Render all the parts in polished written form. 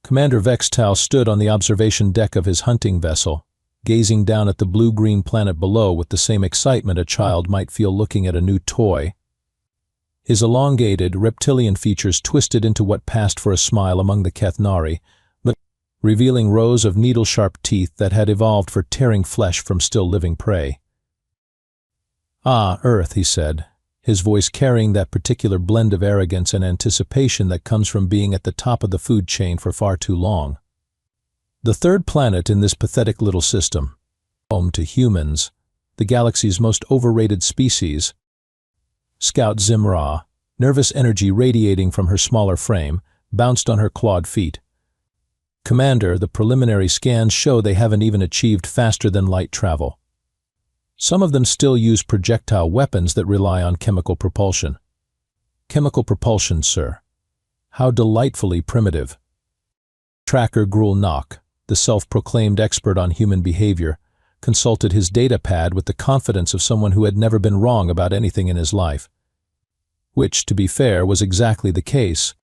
Commander Vextal stood on the observation deck of his hunting vessel, gazing down at the blue-green planet below with the same excitement a child might feel looking at a new toy. His elongated, reptilian features twisted into what passed for a smile among the Kethnari, but revealing rows of needle-sharp teeth that had evolved for tearing flesh from still-living prey. "Ah, Earth," he said, his voice carrying that particular blend of arrogance and anticipation that comes from being at the top of the food chain for far too long. The third planet in this pathetic little system, home to humans, the galaxy's most overrated species. Scout Zimra, nervous energy radiating from her smaller frame, bounced on her clawed feet. "Commander, the preliminary scans show they haven't even achieved faster-than-light travel. Some of them still use projectile weapons that rely on chemical propulsion." "Chemical propulsion, sir. How delightfully primitive." Tracker Gruul Nok, the self-proclaimed expert on human behavior, consulted his data pad with the confidence of someone who had never been wrong about anything in his life. Which, to be fair, was exactly the case.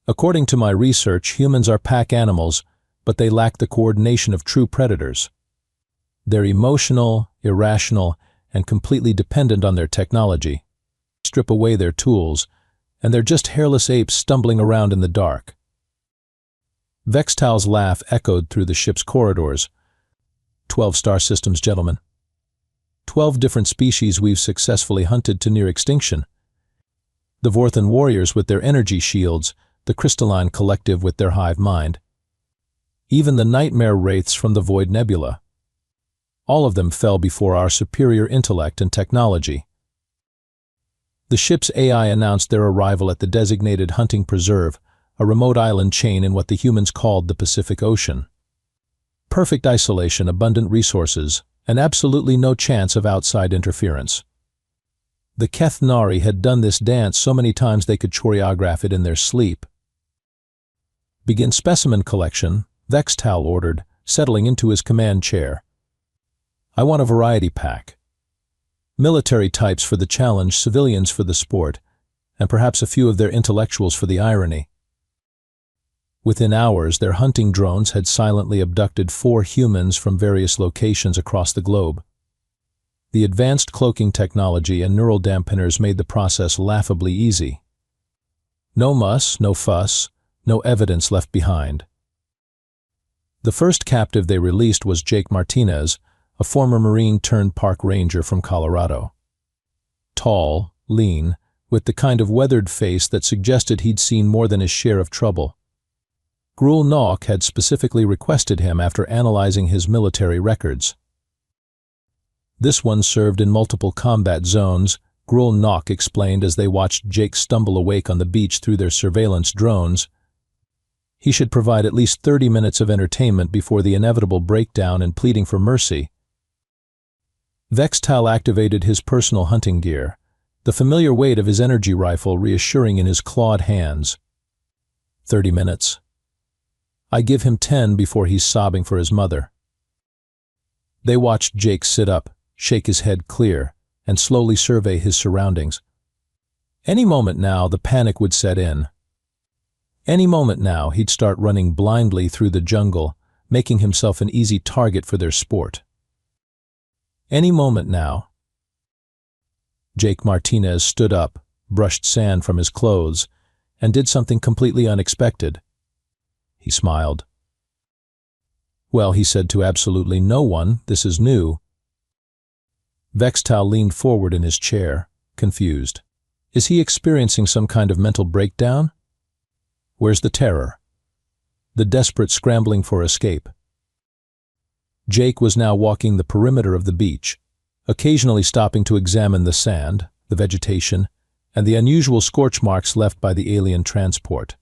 According to my research, humans are pack animals, but they lack the coordination of true predators. They're emotional, irrational, and completely dependent on their technology. Strip away their tools, and they're just hairless apes stumbling around in the dark. Vextal's laugh echoed through the ship's corridors. 12 star systems, gentlemen. 12 different species we've successfully hunted to near extinction. The Vorthan warriors with their energy shields, the Crystalline Collective with their hive mind. Even the nightmare wraiths from the Void Nebula. All of them fell before our superior intellect and technology. The ship's AI announced their arrival at the designated hunting preserve, a remote island chain in what the humans called the Pacific Ocean. Perfect isolation, abundant resources, and absolutely no chance of outside interference. The Kethnari had done this dance so many times they could choreograph it in their sleep. "Begin specimen collection," Vextal ordered, settling into his command chair. "I want a variety pack. Military types for the challenge, civilians for the sport, and perhaps a few of their intellectuals for the irony." Within hours, their hunting drones had silently abducted 4 humans from various locations across the globe. The advanced cloaking technology and neural dampeners made the process laughably easy. No muss, no fuss, no evidence left behind. The first captive they released was Jake Martinez, a former Marine turned park ranger from Colorado. Tall, lean, with the kind of weathered face that suggested he'd seen more than his share of trouble. Gruul Nok had specifically requested him after analyzing his military records. "This one served in multiple combat zones," Gruul Nok explained as they watched Jake stumble awake on the beach through their surveillance drones. "He should provide at least 30 minutes of entertainment before the inevitable breakdown and pleading for mercy." Vextal activated his personal hunting gear, the familiar weight of his energy rifle reassuring in his clawed hands. 30 minutes. I give him 10 before he's sobbing for his mother. They watched Jake sit up, shake his head clear, and slowly survey his surroundings. Any moment now, the panic would set in. Any moment now, he'd start running blindly through the jungle, making himself an easy target for their sport. Any moment now. Jake Martinez stood up, brushed sand from his clothes, and did something completely unexpected. He smiled. "Well," he said to absolutely no one, "this is new." Vextal leaned forward in his chair, confused. Is he experiencing some kind of mental breakdown? Where's the terror? The desperate scrambling for escape? Jake was now walking the perimeter of the beach, occasionally stopping to examine the sand, the vegetation, and the unusual scorch marks left by the alien transport.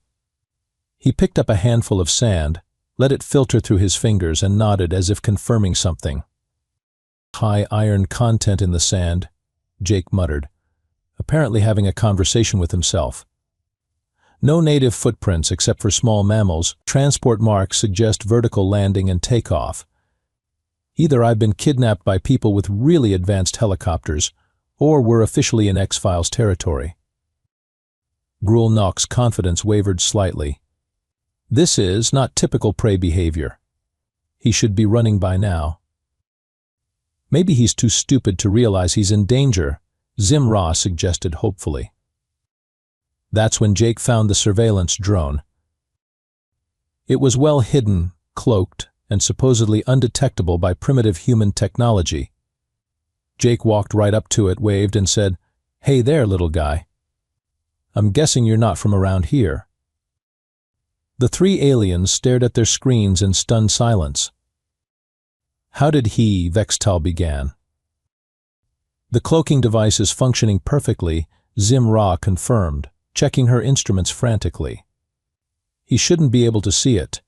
He picked up a handful of sand, let it filter through his fingers, and nodded as if confirming something. "High iron content in the sand," Jake muttered, apparently having a conversation with himself. "No native footprints except for small mammals. Transport marks suggest vertical landing and takeoff. Either I've been kidnapped by people with really advanced helicopters, or we're officially in X-Files territory." Gruul Nok's confidence wavered slightly. This is not typical prey behavior. He should be running by now. Maybe he's too stupid to realize he's in danger, Zim-Ra suggested hopefully. That's when Jake found the surveillance drone. It was well hidden, cloaked, and supposedly undetectable by primitive human technology. Jake walked right up to it, waved, and said, "Hey there, little guy. I'm guessing you're not from around here." The three aliens stared at their screens in stunned silence. "How did he?" Vextal began. "The cloaking device is functioning perfectly," Zim-Ra confirmed, checking her instruments frantically. "He shouldn't be able to see it."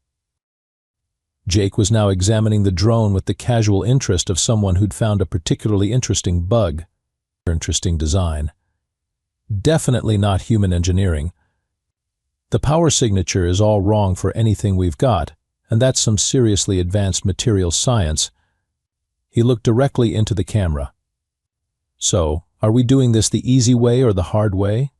Jake was now examining the drone with the casual interest of someone who'd found a particularly interesting bug. Interesting design. Definitely not human engineering. The power signature is all wrong for anything we've got, and that's some seriously advanced materials science. He looked directly into the camera. "So, are we doing this the easy way or the hard way?"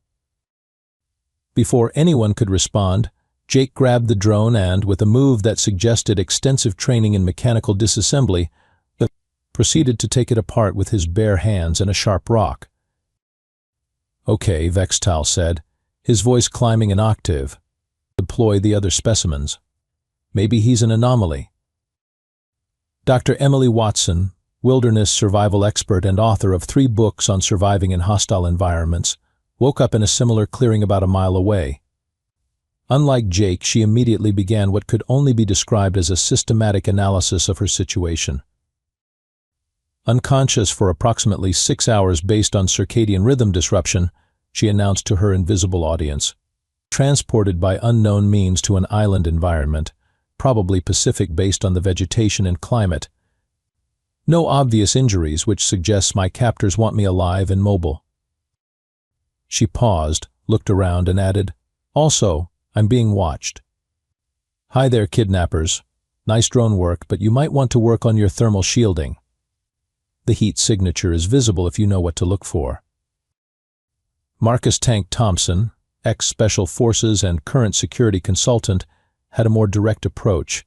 Before anyone could respond, Jake grabbed the drone and, with a move that suggested extensive training in mechanical disassembly, proceeded to take it apart with his bare hands and a sharp rock. "Okay," Vextal said, his voice climbing an octave. "Deploy the other specimens. Maybe he's an anomaly." Dr. Emily Watson, wilderness survival expert and author of 3 books on surviving in hostile environments, woke up in a similar clearing about a mile away. Unlike Jake, she immediately began what could only be described as a systematic analysis of her situation. Unconscious for approximately 6 hours based on circadian rhythm disruption, she announced to her invisible audience. Transported by unknown means to an island environment, probably Pacific based on the vegetation and climate. No obvious injuries, which suggests my captors want me alive and mobile. She paused, looked around, and added, "Also, I'm being watched. Hi there, kidnappers. Nice drone work, but you might want to work on your thermal shielding. The heat signature is visible if you know what to look for." Marcus Tank Thompson, ex-Special Forces and current security consultant, had a more direct approach.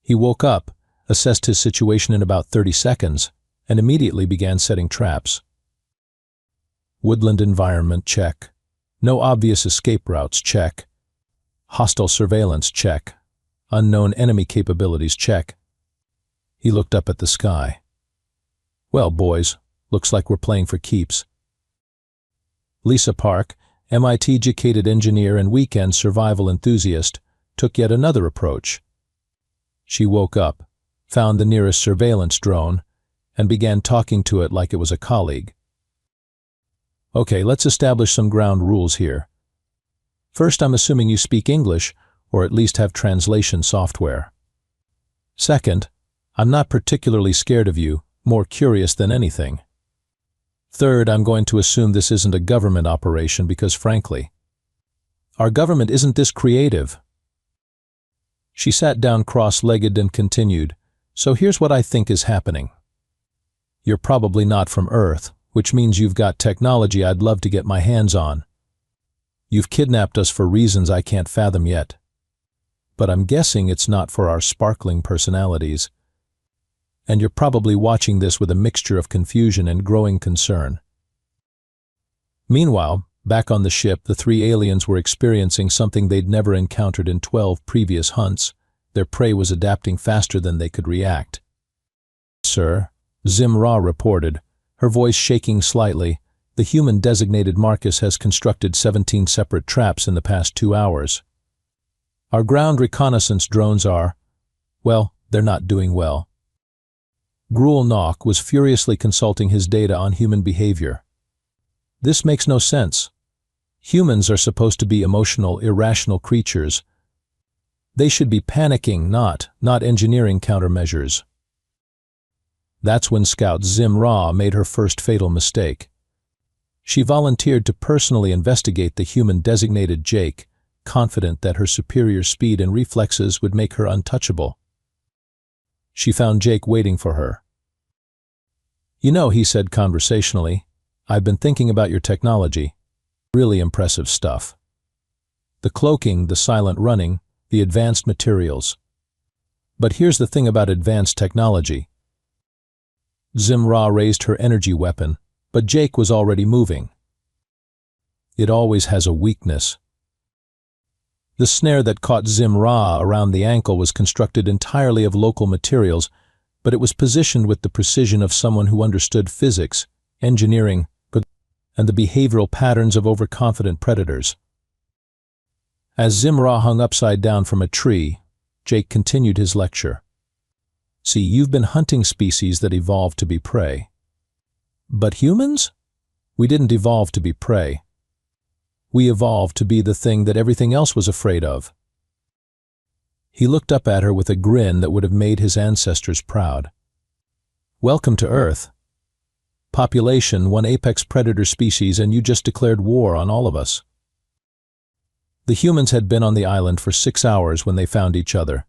He woke up, assessed his situation in about 30 seconds, and immediately began setting traps. Woodland environment, check. No obvious escape routes, check. Hostile surveillance, check. Unknown enemy capabilities, check. He looked up at the sky. "Well, boys, looks like we're playing for keeps." Lisa Park, MIT-educated engineer and weekend survival enthusiast, took yet another approach. She woke up, found the nearest surveillance drone, and began talking to it like it was a colleague. "Okay, let's establish some ground rules here. First, I'm assuming you speak English, or at least have translation software. Second, I'm not particularly scared of you, more curious than anything. Third, I'm going to assume this isn't a government operation because, frankly, our government isn't this creative." She sat down cross-legged and continued, "So here's what I think is happening. You're probably not from Earth, which means you've got technology I'd love to get my hands on. You've kidnapped us for reasons I can't fathom yet. But I'm guessing it's not for our sparkling personalities. And you're probably watching this with a mixture of confusion and growing concern." Meanwhile, back on the ship, the 3 aliens were experiencing something they'd never encountered in 12 previous hunts. Their prey was adapting faster than they could react. "Sir," Zim-Ra reported, her voice shaking slightly, "the human-designated Marcus has constructed 17 separate traps in the past 2 hours. Our ground reconnaissance drones are, well, they're not doing well." Gruel Nock was furiously consulting his data on human behavior. "This makes no sense. Humans are supposed to be emotional, irrational creatures. They should be panicking, not engineering countermeasures." That's when Scout Zim-Ra made her first fatal mistake. She volunteered to personally investigate the human-designated Jake, confident that her superior speed and reflexes would make her untouchable. She found Jake waiting for her. "You know," he said conversationally, "I've been thinking about your technology. Really impressive stuff. The cloaking, the silent running, the advanced materials. But here's the thing about advanced technology. Zim-Ra raised her energy weapon, but Jake was already moving. It always has a weakness. The snare that caught Zim-Ra around the ankle was constructed entirely of local materials, but it was positioned with the precision of someone who understood physics, engineering, and the behavioral patterns of overconfident predators. As Zim-Ra hung upside down from a tree, Jake continued his lecture. See, you've been hunting species that evolved to be prey. But humans? We didn't evolve to be prey. We evolved to be the thing that everything else was afraid of. He looked up at her with a grin that would have made his ancestors proud. Welcome to Earth. Population, one apex predator species, and you just declared war on all of us. The humans had been on the island for 6 hours when they found each other.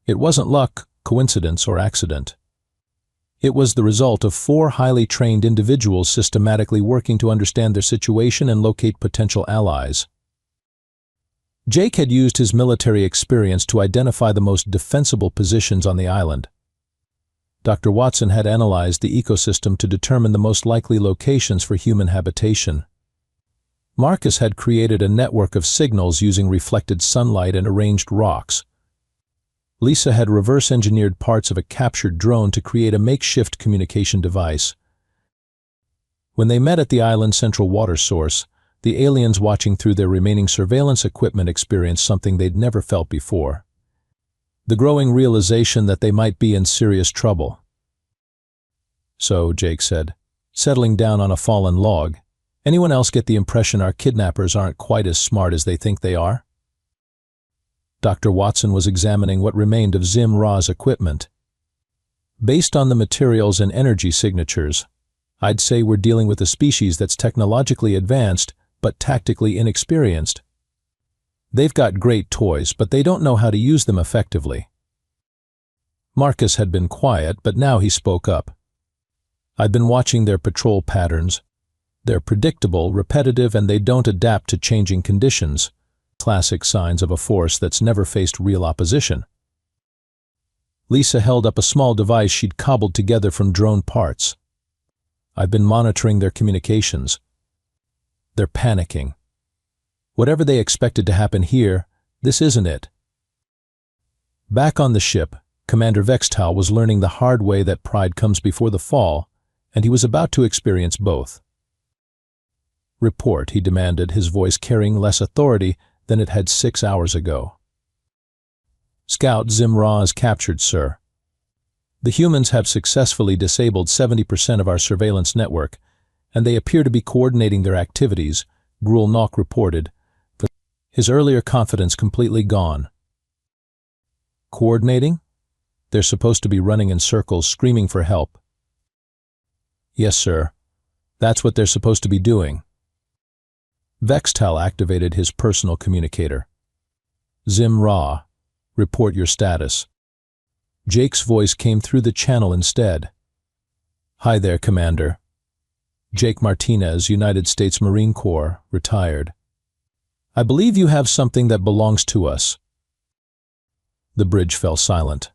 It wasn't luck, coincidence, or accident. It was the result of 4 highly trained individuals systematically working to understand their situation and locate potential allies. Jake had used his military experience to identify the most defensible positions on the island. Dr. Watson had analyzed the ecosystem to determine the most likely locations for human habitation. Marcus had created a network of signals using reflected sunlight and arranged rocks. Lisa had reverse-engineered parts of a captured drone to create a makeshift communication device. When they met at the island's central water source, the aliens watching through their remaining surveillance equipment experienced something they'd never felt before: the growing realization that they might be in serious trouble. So, Jake said, settling down on a fallen log, anyone else get the impression our kidnappers aren't quite as smart as they think they are? Dr. Watson was examining what remained of Zim-Ra's equipment. Based on the materials and energy signatures, I'd say we're dealing with a species that's technologically advanced but tactically inexperienced. They've got great toys, but they don't know how to use them effectively. Marcus had been quiet, but now he spoke up. I've been watching their patrol patterns. They're predictable, repetitive, and they don't adapt to changing conditions. Classic signs of a force that's never faced real opposition. Lisa held up a small device she'd cobbled together from drone parts. I've been monitoring their communications. They're panicking. Whatever they expected to happen here, this isn't it. Back on the ship, Commander Vextal was learning the hard way that pride comes before the fall, and he was about to experience both. Report, he demanded, his voice carrying less authority than it had 6 hours ago. Scout Zim-Ra is captured, sir. The humans have successfully disabled 70% of our surveillance network, and they appear to be coordinating their activities, Gruel-Nok reported, his earlier confidence completely gone. Coordinating? They're supposed to be running in circles, screaming for help. Yes, sir. That's what they're supposed to be doing. Vextal activated his personal communicator. Zim-Ra, report your status. Jake's voice came through the channel instead. Hi there, Commander. Jake Martinez, United States Marine Corps, retired. I believe you have something that belongs to us. The bridge fell silent.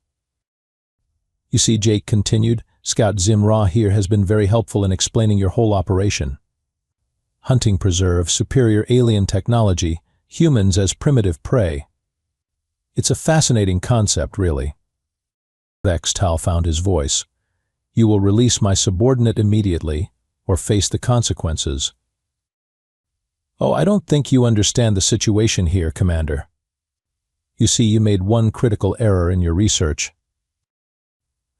You see, Jake continued, Scout Zim-Ra here has been very helpful in explaining your whole operation. Hunting preserve, superior alien technology, humans as primitive prey. It's a fascinating concept, really. Vextal found his voice. You will release my subordinate immediately, or face the consequences. Oh, I don't think you understand the situation here, Commander. You see, you made one critical error in your research.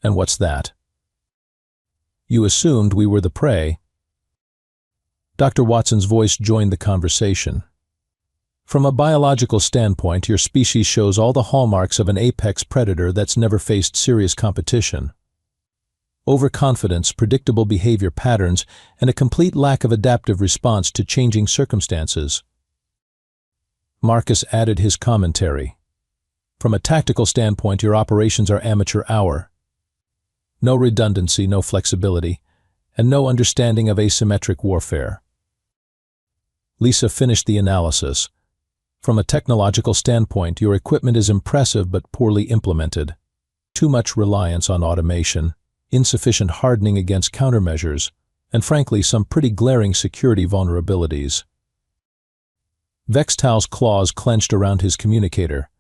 And what's that? You assumed we were the prey. Dr. Watson's voice joined the conversation. From a biological standpoint, your species shows all the hallmarks of an apex predator that's never faced serious competition. Overconfidence, predictable behavior patterns, and a complete lack of adaptive response to changing circumstances. Marcus added his commentary. From a tactical standpoint, your operations are amateur hour. No redundancy, no flexibility, and no understanding of asymmetric warfare. Lisa finished the analysis. From a technological standpoint, your equipment is impressive but poorly implemented. Too much reliance on automation, insufficient hardening against countermeasures, and frankly, some pretty glaring security vulnerabilities. Vextal's claws clenched around his communicator.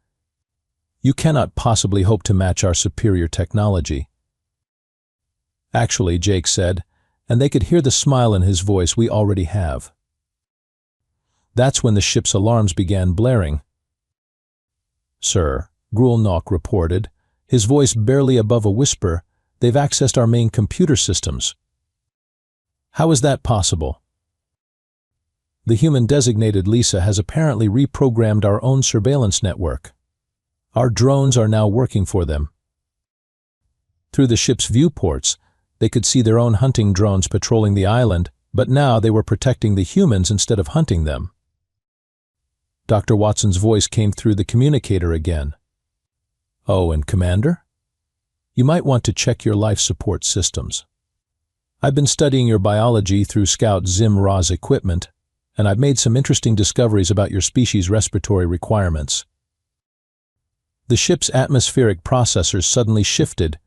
You cannot possibly hope to match our superior technology. Actually, Jake said, and they could hear the smile in his voice, we already have. That's when the ship's alarms began blaring. Sir, Grulnok reported, his voice barely above a whisper, they've accessed our main computer systems. How is that possible? The human-designated Lisa has apparently reprogrammed our own surveillance network. Our drones are now working for them. Through the ship's viewports, they could see their own hunting drones patrolling the island, but now they were protecting the humans instead of hunting them. Dr. Watson's voice came through the communicator again. Oh, and Commander? You might want to check your life support systems. I've been studying your biology through Scout Zim Ra's equipment, and I've made some interesting discoveries about your species' respiratory requirements. The ship's atmospheric processors suddenly shifted,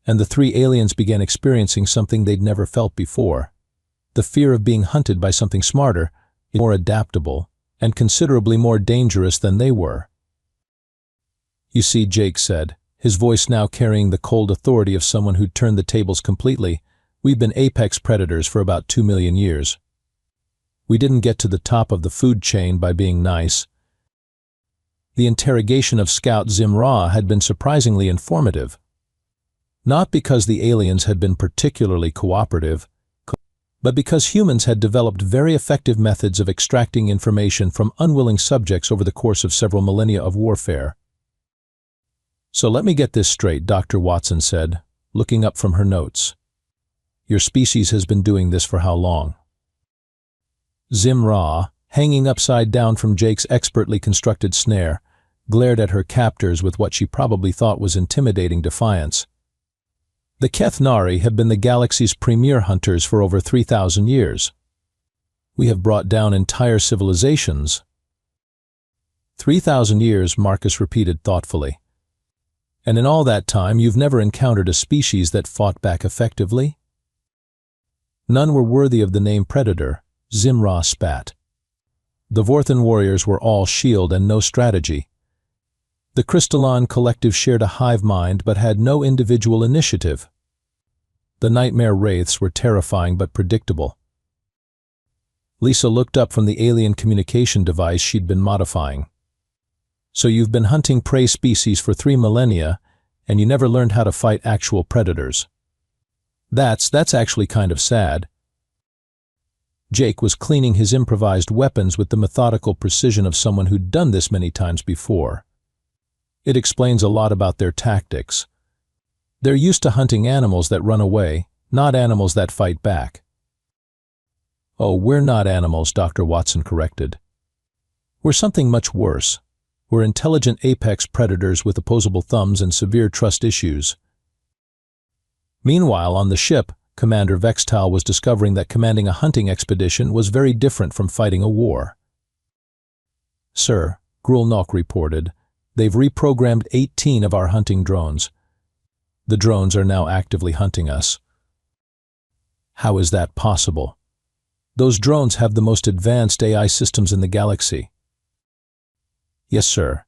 and the three aliens began experiencing something they'd never felt before. The fear of being hunted by something smarter, more adaptable, and considerably more dangerous than they were. You see, Jake said, his voice now carrying the cold authority of someone who'd turned the tables completely, we've been apex predators for about 2 million years. We didn't get to the top of the food chain by being nice. The interrogation of Scout Zim Ra had been surprisingly informative. Not because the aliens had been particularly cooperative, but because humans had developed very effective methods of extracting information from unwilling subjects over the course of several millennia of warfare. So let me get this straight, Dr. Watson said, looking up from her notes. Your species has been doing this for how long? Zim Ra, hanging upside down from Jake's expertly constructed snare, glared at her captors with what she probably thought was intimidating defiance. The Kethnari have been the galaxy's premier hunters for over 3,000 years. We have brought down entire civilizations. 3,000 years, Marcus repeated thoughtfully. And in all that time, you've never encountered a species that fought back effectively? None were worthy of the name predator, Zim Ra spat. The Vorthan warriors were all shield and no strategy. The Crystalline collective shared a hive mind but had no individual initiative. The nightmare wraiths were terrifying but predictable. Lisa looked up from the alien communication device she'd been modifying. So you've been hunting prey species for 3 millennia, and you never learned how to fight actual predators. That's actually kind of sad. Jake was cleaning his improvised weapons with the methodical precision of someone who'd done this many times before. It explains a lot about their tactics. They're used to hunting animals that run away, not animals that fight back. Oh, we're not animals, Dr. Watson corrected. We're something much worse. We're intelligent apex predators with opposable thumbs and severe trust issues. Meanwhile, on the ship, Commander Vextal was discovering that commanding a hunting expedition was very different from fighting a war. Sir, Grulnok reported, they've reprogrammed 18 of our hunting drones. The drones are now actively hunting us. How is that possible? Those drones have the most advanced AI systems in the galaxy. Yes, sir.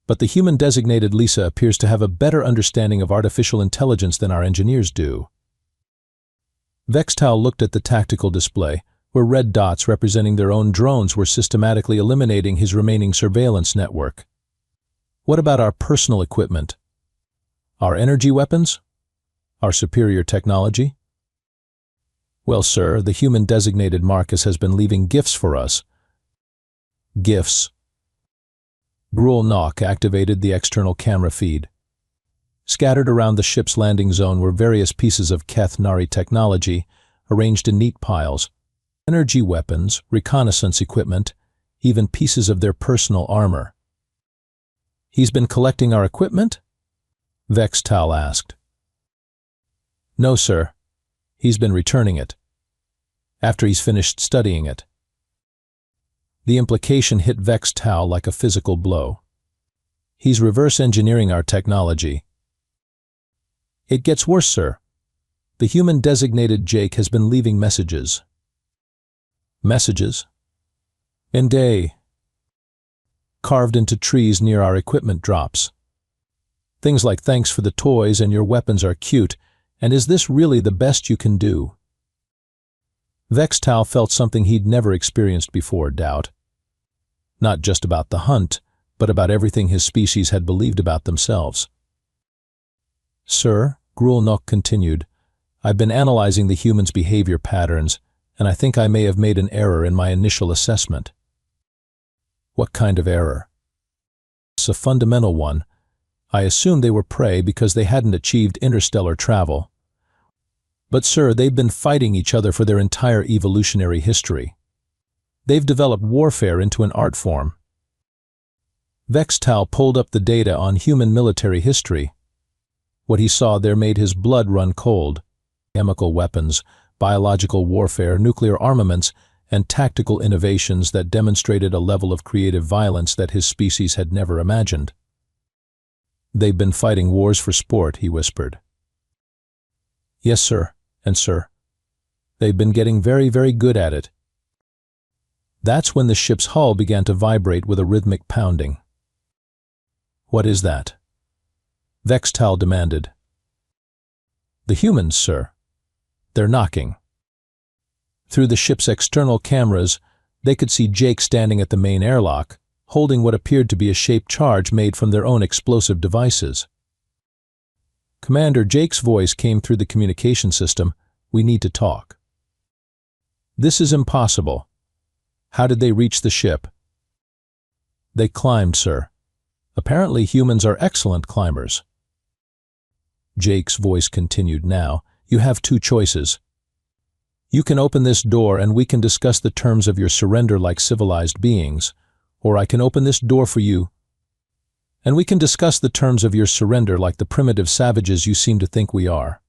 But the human-designated Lisa appears to have a better understanding of artificial intelligence than our engineers do. Vextal looked at the tactical display, where red dots representing their own drones were systematically eliminating his remaining surveillance network. What about our personal equipment? Our energy weapons? Our superior technology? Well, sir, the human-designated Marcus has been leaving gifts for us. Gifts. Grulnok activated the external camera feed. Scattered around the ship's landing zone were various pieces of Kethnari technology, arranged in neat piles. Energy weapons, reconnaissance equipment, even pieces of their personal armor. He's been collecting our equipment? Vextal asked. No, sir. He's been returning it. After he's finished studying it. The implication hit Vex Tau like a physical blow. He's reverse engineering our technology. It gets worse, sir. The human designated Jake has been leaving messages. Messages? In day. Carved into trees near our equipment drops. Things like thanks for the toys and your weapons are cute, and is this really the best you can do? Vex Tau felt something he'd never experienced before, doubt. Not just about the hunt, but about everything his species had believed about themselves. Sir, Gruel continued, I've been analyzing the human's behavior patterns, and I think I may have made an error in my initial assessment. What kind of error? It's a fundamental one. I assumed they were prey because they hadn't achieved interstellar travel. But sir, they've been fighting each other for their entire evolutionary history. They've developed warfare into an art form. Vex Tau pulled up the data on human military history. What he saw there made his blood run cold. Chemical weapons, biological warfare, nuclear armaments, and tactical innovations that demonstrated a level of creative violence that his species had never imagined. They've been fighting wars for sport, he whispered. Yes, sir, and sir. They've been getting very, very good at it. That's when the ship's hull began to vibrate with a rhythmic pounding. What is that? Vex Tau demanded. The humans, sir. They're knocking. Through the ship's external cameras, they could see Jake standing at the main airlock, holding what appeared to be a shaped charge made from their own explosive devices. Commander, Jake's voice came through the communication system. We need to talk. This is impossible. How did they reach the ship? They climbed, sir. Apparently humans are excellent climbers. Jake's voice continued now. You have two choices. You can open this door and we can discuss the terms of your surrender like civilized beings, or I can open this door for you, and we can discuss the terms of your surrender like the primitive savages you seem to think we are.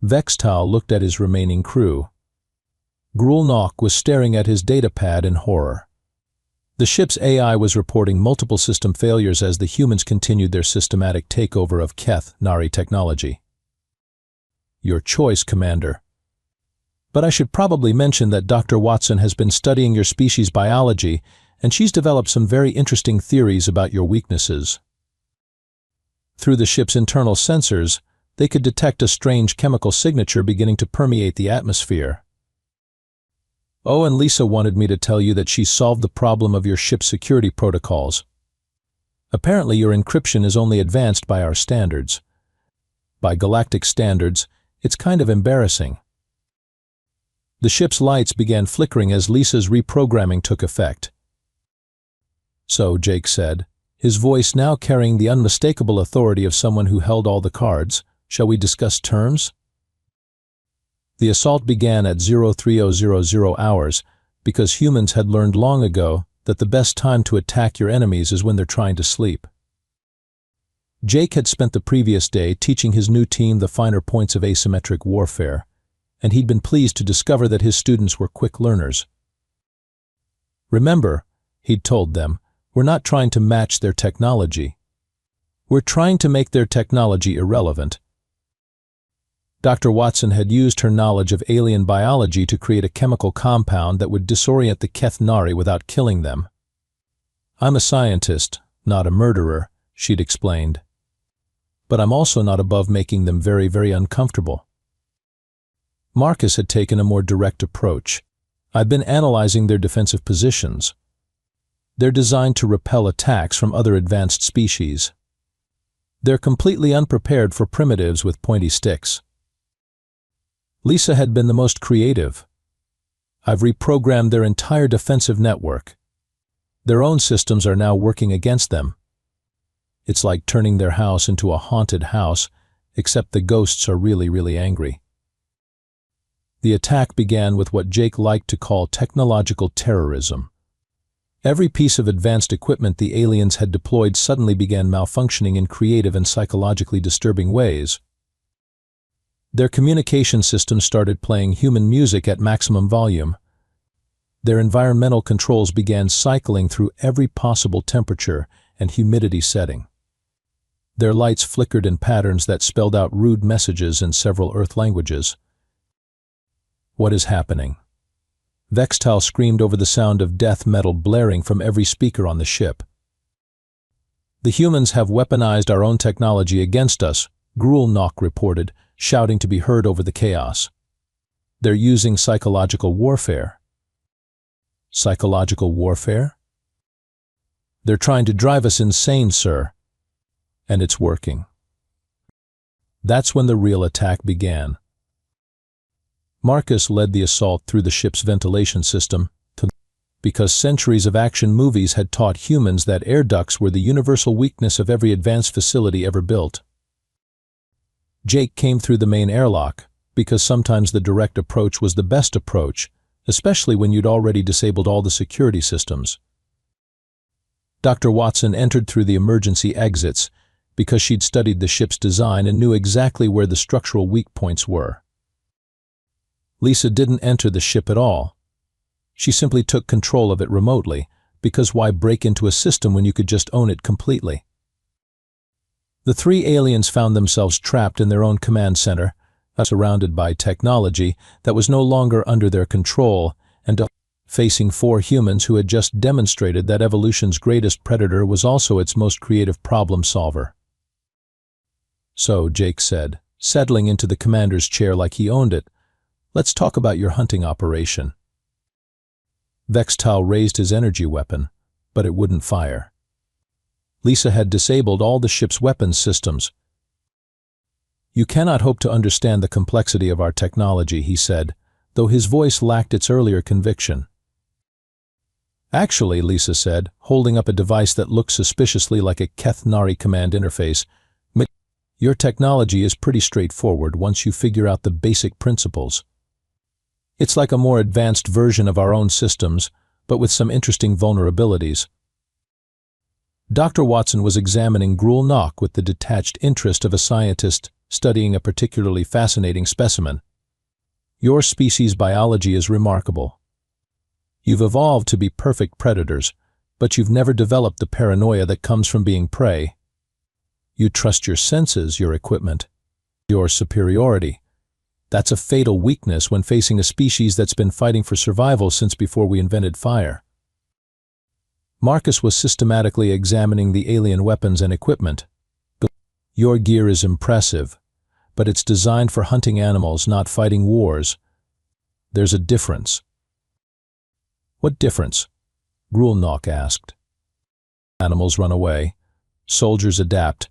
Vex Tau looked at his remaining crew. Gruel was staring at his datapad in horror. The ship's AI was reporting multiple system failures as the humans continued their systematic takeover of Keth Nari technology. Your choice, Commander. But I should probably mention that Dr. Watson has been studying your species' biology, and she's developed some very interesting theories about your weaknesses. Through the ship's internal sensors, they could detect a strange chemical signature beginning to permeate the atmosphere. Oh, and Lisa wanted me to tell you that she solved the problem of your ship's security protocols. Apparently your encryption is only advanced by our standards. By galactic standards, it's kind of embarrassing. The ship's lights began flickering as Lisa's reprogramming took effect. So, Jake said, his voice now carrying the unmistakable authority of someone who held all the cards, shall we discuss terms? The assault began at 03000 hours because humans had learned long ago that the best time to attack your enemies is when they're trying to sleep. Jake had spent the previous day teaching his new team the finer points of asymmetric warfare, and he'd been pleased to discover that his students were quick learners. Remember, he'd told them, we're not trying to match their technology. We're trying to make their technology irrelevant. Dr. Watson had used her knowledge of alien biology to create a chemical compound that would disorient the Keth Nari without killing them. I'm a scientist, not a murderer, she'd explained. But I'm also not above making them very, very uncomfortable. Marcus had taken a more direct approach. I've been analyzing their defensive positions. They're designed to repel attacks from other advanced species. They're completely unprepared for primitives with pointy sticks. Lisa had been the most creative. I've reprogrammed their entire defensive network. Their own systems are now working against them. It's like turning their house into a haunted house, except the ghosts are really, really angry. The attack began with what Jake liked to call technological terrorism. Every piece of advanced equipment the aliens had deployed suddenly began malfunctioning in creative and psychologically disturbing ways. Their communication systems started playing human music at maximum volume. Their environmental controls began cycling through every possible temperature and humidity setting. Their lights flickered in patterns that spelled out rude messages in several Earth languages. "What is happening?" Vextal screamed over the sound of death metal blaring from every speaker on the ship. "The humans have weaponized our own technology against us," Gruel-Nok reported, shouting to be heard over the chaos. "They're using psychological warfare." "Psychological warfare?" "They're trying to drive us insane, sir. And it's working." That's when the real attack began. Marcus led the assault through the ship's ventilation system, because centuries of action movies had taught humans that air ducts were the universal weakness of every advanced facility ever built. Jake came through the main airlock, because sometimes the direct approach was the best approach, especially when you'd already disabled all the security systems. Dr. Watson entered through the emergency exits, because she'd studied the ship's design and knew exactly where the structural weak points were. Lisa didn't enter the ship at all. She simply took control of it remotely, because why break into a system when you could just own it completely? The three aliens found themselves trapped in their own command center, surrounded by technology that was no longer under their control, and facing four humans who had just demonstrated that evolution's greatest predator was also its most creative problem solver. "So," Jake said, settling into the commander's chair like he owned it, "let's talk about your hunting operation." Vextal raised his energy weapon, but it wouldn't fire. Lisa had disabled all the ship's weapons systems. "You cannot hope to understand the complexity of our technology," he said, though his voice lacked its earlier conviction. "Actually," Lisa said, holding up a device that looked suspiciously like a Keth-Nari command interface, "your technology is pretty straightforward once you figure out the basic principles. It's like a more advanced version of our own systems, but with some interesting vulnerabilities." Dr. Watson was examining Gruel-Nok with the detached interest of a scientist studying a particularly fascinating specimen. "Your species' biology is remarkable. You've evolved to be perfect predators, but you've never developed the paranoia that comes from being prey. You trust your senses, your equipment, your superiority. That's a fatal weakness when facing a species that's been fighting for survival since before we invented fire." Marcus was systematically examining the alien weapons and equipment. "Your gear is impressive, but it's designed for hunting animals, not fighting wars. There's a difference." "What difference?" Gruel-Nok asked. "Animals run away. Soldiers adapt."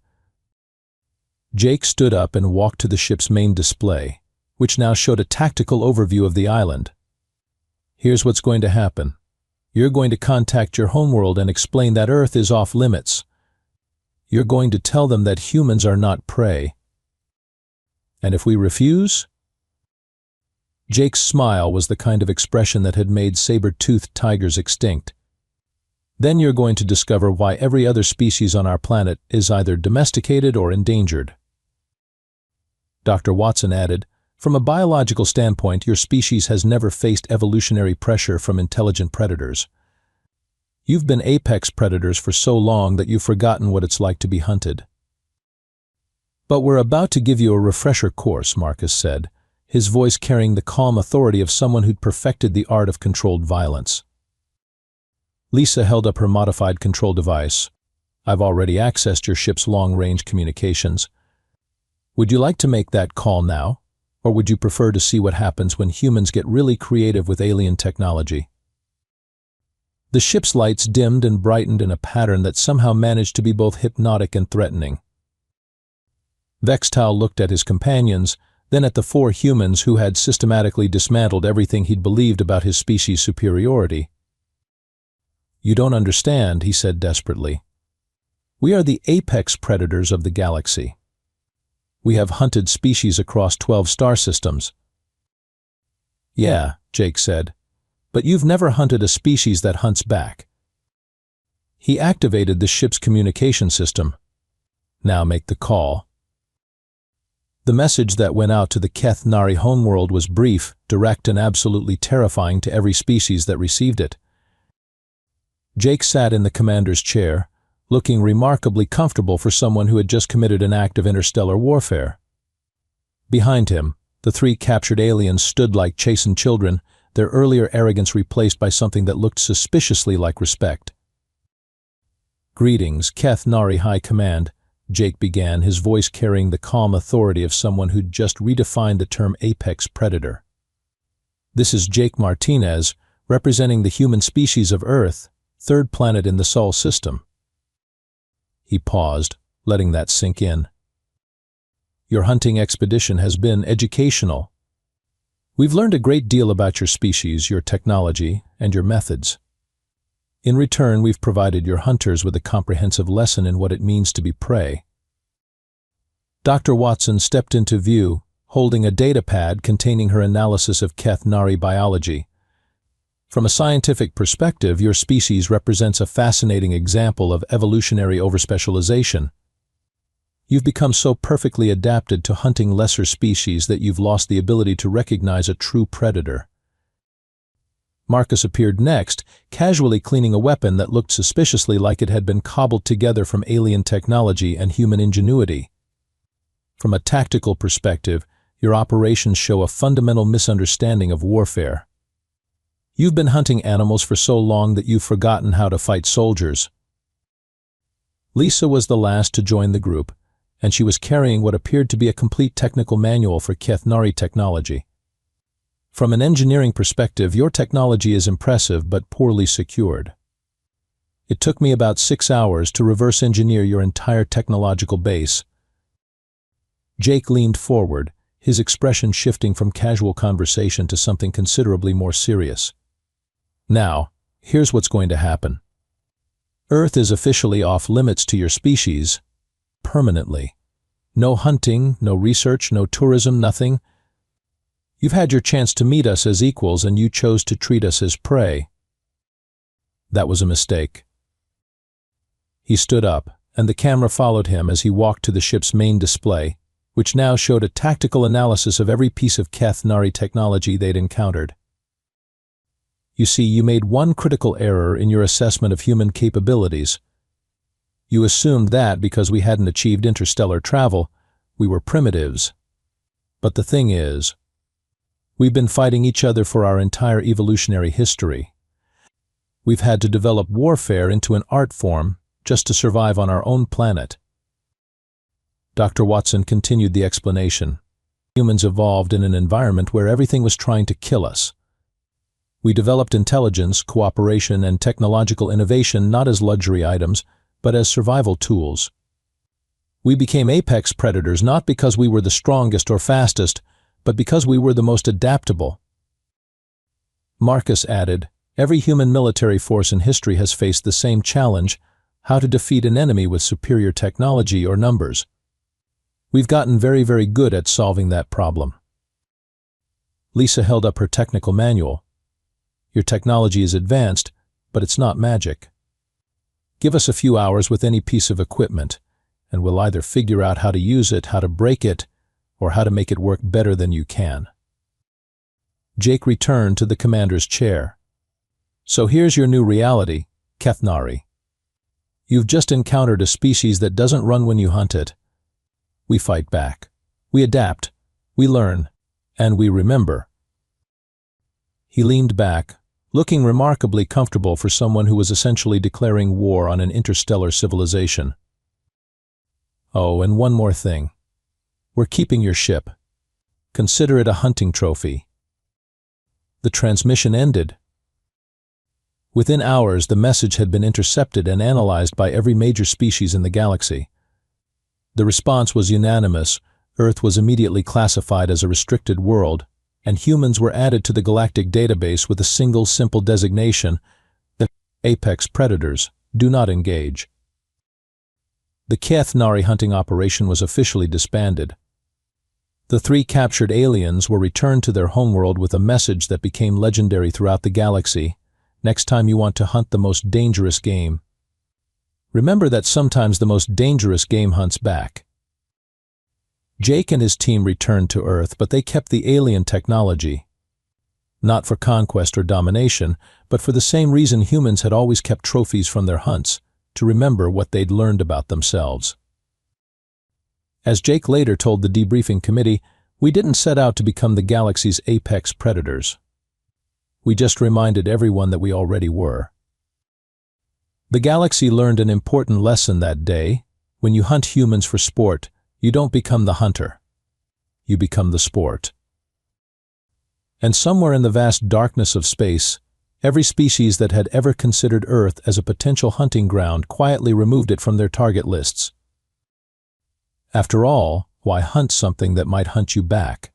Jake stood up and walked to the ship's main display, which now showed a tactical overview of the island. "Here's what's going to happen. You're going to contact your homeworld and explain that Earth is off limits. You're going to tell them that humans are not prey. And if we refuse?" Jake's smile was the kind of expression that had made saber-toothed tigers extinct. "Then you're going to discover why every other species on our planet is either domesticated or endangered." Dr. Watson added, "From a biological standpoint, your species has never faced evolutionary pressure from intelligent predators. You've been apex predators for so long that you've forgotten what it's like to be hunted." "But we're about to give you a refresher course," Marcus said, his voice carrying the calm authority of someone who'd perfected the art of controlled violence. Lisa held up her modified control device. "I've already accessed your ship's long-range communications. Would you like to make that call now? Or would you prefer to see what happens when humans get really creative with alien technology?" The ship's lights dimmed and brightened in a pattern that somehow managed to be both hypnotic and threatening. Vextal looked at his companions, then at the four humans who had systematically dismantled everything he'd believed about his species' superiority. "You don't understand," he said desperately. "We are the apex predators of the galaxy. We have hunted species across 12 star systems." "Yeah," Jake said, "but you've never hunted a species that hunts back." He activated the ship's communication system. "Now make the call." The message that went out to the Keth Nari homeworld was brief, direct, and absolutely terrifying to every species that received it. Jake sat in the commander's chair, looking remarkably comfortable for someone who had just committed an act of interstellar warfare. Behind him, the three captured aliens stood like chastened children, their earlier arrogance replaced by something that looked suspiciously like respect. "Greetings, Keth Nari High Command," Jake began, his voice carrying the calm authority of someone who'd just redefined the term apex predator. "This is Jake Martinez, representing the human species of Earth, third planet in the Sol system." He paused, letting that sink in. "Your hunting expedition has been educational. We've learned a great deal about your species, your technology, and your methods. In return, we've provided your hunters with a comprehensive lesson in what it means to be prey." Dr. Watson stepped into view, holding a data pad containing her analysis of Keth Nari biology. "From a scientific perspective, your species represents a fascinating example of evolutionary overspecialization. You've become so perfectly adapted to hunting lesser species that you've lost the ability to recognize a true predator." Marcus appeared next, casually cleaning a weapon that looked suspiciously like it had been cobbled together from alien technology and human ingenuity. "From a tactical perspective, your operations show a fundamental misunderstanding of warfare. You've been hunting animals for so long that you've forgotten how to fight soldiers." Lisa was the last to join the group, and she was carrying what appeared to be a complete technical manual for Keth Nari technology. "From an engineering perspective, your technology is impressive but poorly secured. It took me about 6 hours to reverse engineer your entire technological base." Jake leaned forward, his expression shifting from casual conversation to something considerably more serious. "Now, here's what's going to happen. Earth is officially off limits to your species, permanently. No hunting, no research, no tourism, nothing. You've had your chance to meet us as equals and you chose to treat us as prey. That was a mistake." He stood up, and the camera followed him as he walked to the ship's main display, which now showed a tactical analysis of every piece of Keth Nari technology they'd encountered. "You see, you made one critical error in your assessment of human capabilities. You assumed that because we hadn't achieved interstellar travel, we were primitives. But the thing is, we've been fighting each other for our entire evolutionary history. We've had to develop warfare into an art form just to survive on our own planet." Dr. Watson continued the explanation. "Humans evolved in an environment where everything was trying to kill us. We developed intelligence, cooperation, and technological innovation not as luxury items, but as survival tools. We became apex predators not because we were the strongest or fastest, but because we were the most adaptable." Marcus added, "Every human military force in history has faced the same challenge: how to defeat an enemy with superior technology or numbers. We've gotten very, very good at solving that problem." Lisa held up her technical manual. "Your technology is advanced, but it's not magic. Give us a few hours with any piece of equipment, and we'll either figure out how to use it, how to break it, or how to make it work better than you can." Jake returned to the commander's chair. "So here's your new reality, Keth Nari. You've just encountered a species that doesn't run when you hunt it. We fight back. We adapt. We learn. And we remember." He leaned back, looking remarkably comfortable for someone who was essentially declaring war on an interstellar civilization. "Oh, and one more thing. We're keeping your ship. Consider it a hunting trophy." The transmission ended. Within hours, the message had been intercepted and analyzed by every major species in the galaxy. The response was unanimous. Earth was immediately classified as a restricted world, and humans were added to the Galactic database with a single simple designation: the apex predators. Do not engage. The Keth Nari hunting operation was officially disbanded. The 3 captured aliens were returned to their homeworld with a message that became legendary throughout the galaxy: next time you want to hunt the most dangerous game, remember that sometimes the most dangerous game hunts back. Jake and his team returned to Earth, but they kept the alien technology. Not for conquest or domination, but for the same reason humans had always kept trophies from their hunts, to remember what they'd learned about themselves. As Jake later told the debriefing committee, we didn't set out to become the galaxy's apex predators. We just reminded everyone that we already were. The galaxy learned an important lesson that day. When you hunt humans for sport, you don't become the hunter. You become the sport. And somewhere in the vast darkness of space, every species that had ever considered Earth as a potential hunting ground quietly removed it from their target lists. After all, why hunt something that might hunt you back?